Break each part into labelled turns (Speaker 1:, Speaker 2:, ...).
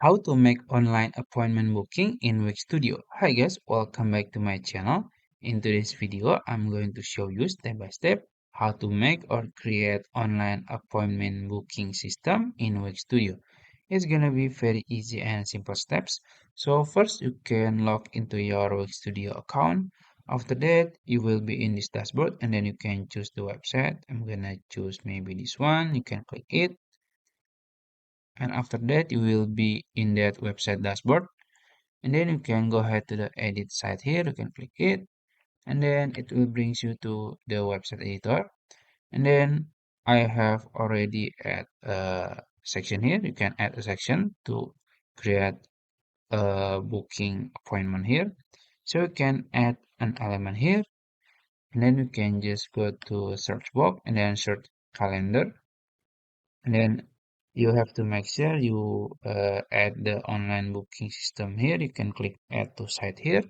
Speaker 1: How to make online appointment booking in Wix Studio. Hi guys, welcome back to my channel. In today's video, I'm going to show you step by step how to make or create online appointment booking system in Wix Studio. It's gonna be very easy and simple steps. So first you can log into your Wix Studio account. After that, you will be in this dashboard and then you can choose the website. I'm gonna choose maybe this one. You can click it, and after that you will be in that website dashboard, and then you can go ahead to the edit site here. You can click it, and then it will brings you to the website editor. And then I have already add a section here. You can add a section to create a booking appointment here. So you can add an element here, and then you can just go to search box and then search calendar. And then you have to make sure you add the online booking system here. You can click add to site here.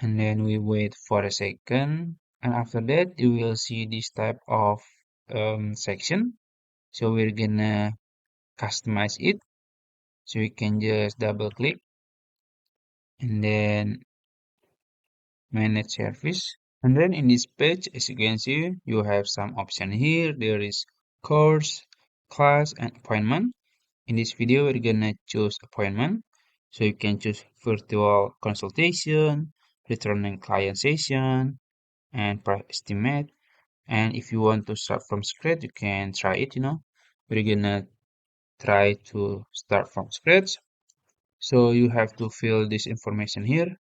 Speaker 1: And then we wait for a second. And after that, you will see this type of section. So we're gonna customize it. So you can just double click and then manage service. And then in this page, as you can see, you have some option here. There is course, class, and appointment. In this video, we're gonna choose appointment. So you can choose virtual consultation, returning client session, and price estimate. And if you want to start from scratch, you can try it. We're gonna try to start from scratch. So you have to fill this information here.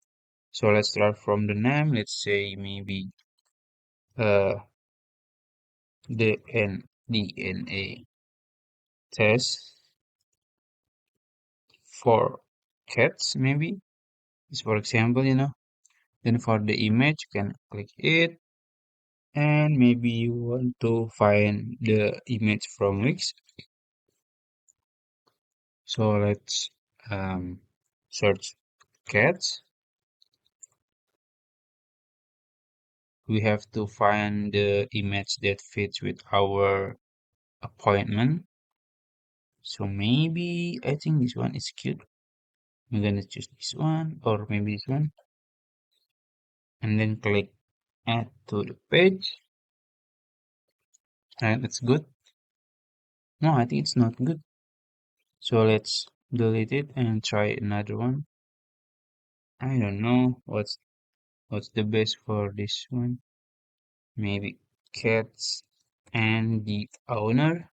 Speaker 1: So let's start from the name. Let's say maybe uh DNA test for cats, maybe. Just for example. Then for the image, you can click it, and maybe you want to find the image from Wix. So let's search cats. We have to find the image that fits with our appointment. So maybe I think this one is cute. I'm gonna choose this one or maybe this one, and then click add to the page, and it's good. No, I think it's not good. So let's delete it and try another one. I don't know what's the best for this one. Maybe cats and the owner.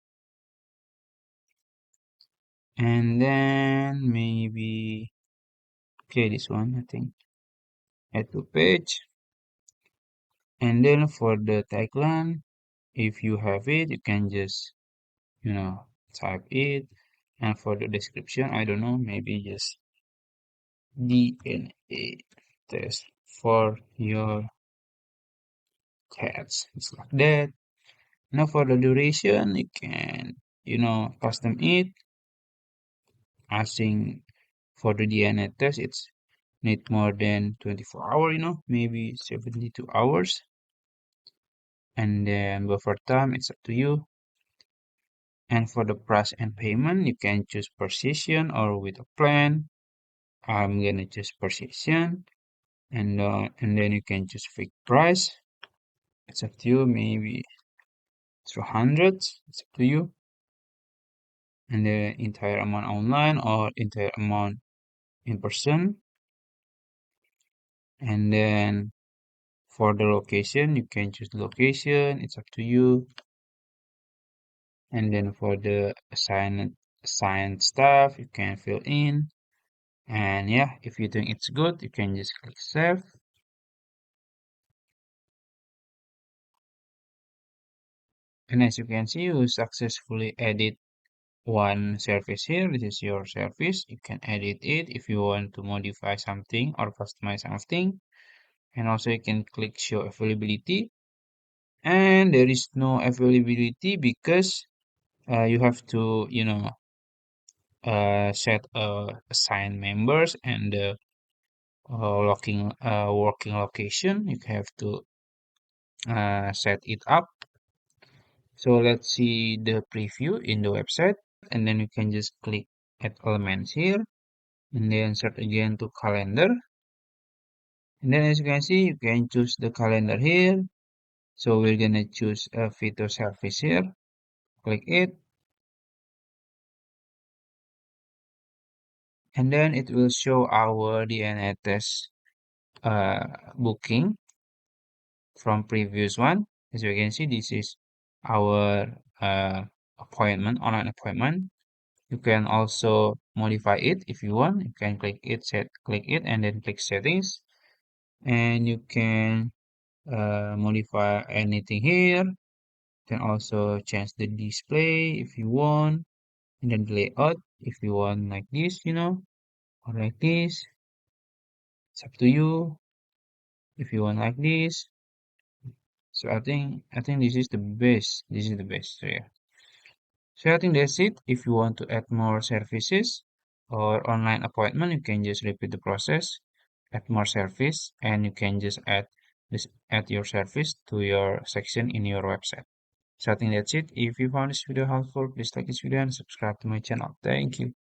Speaker 1: And then maybe, okay, this one, I think. Add to page. And then for the tagline, if you have it, you can just, type it. And for the description, I don't know, maybe just DNA test for your cats. It's like that. Now for the duration, you can, custom it. I think for the DNA test, it's need more than 24 hours, maybe 72 hours. And then buffer time, it's up to you. And for the price and payment, you can choose per session or with a plan. I'm gonna choose per session, and then you can choose fixed price. It's up to you, maybe 200. It's up to you. And the entire amount online or entire amount in person. And then for the location, you can choose the location. It's up to you. And then for the assigned stuff, you can fill in. And yeah, if you think it's good, you can just click save. And as you can see, you successfully edit one service here. This is your service. You can edit it if you want to modify something or customize something. And also you can click show availability. And there is no availability because you have to, set assign members and working location. You have to set it up. So let's see the preview in the website, and then you can just click add elements here, and then search again to calendar. And then as you can see, you can choose the calendar here. So we're gonna choose a photo service here. Click it, and then it will show our DNA test booking from previous one. As you can see, this is our appointment, online appointment. You can also modify it if you want. You can click it, and then click settings, and you can modify anything here. You can also change the display if you want, and then the layout if you want like this, or like this. It's up to you if you want like this. So I think this is the best. This is the best. So yeah. So I think that's it. If you want to add more services or online appointment, you can just repeat the process, add more service, and you can just add your service to your section in your website. So I think that's it. If you found this video helpful, please like this video and subscribe to my channel. Thank you.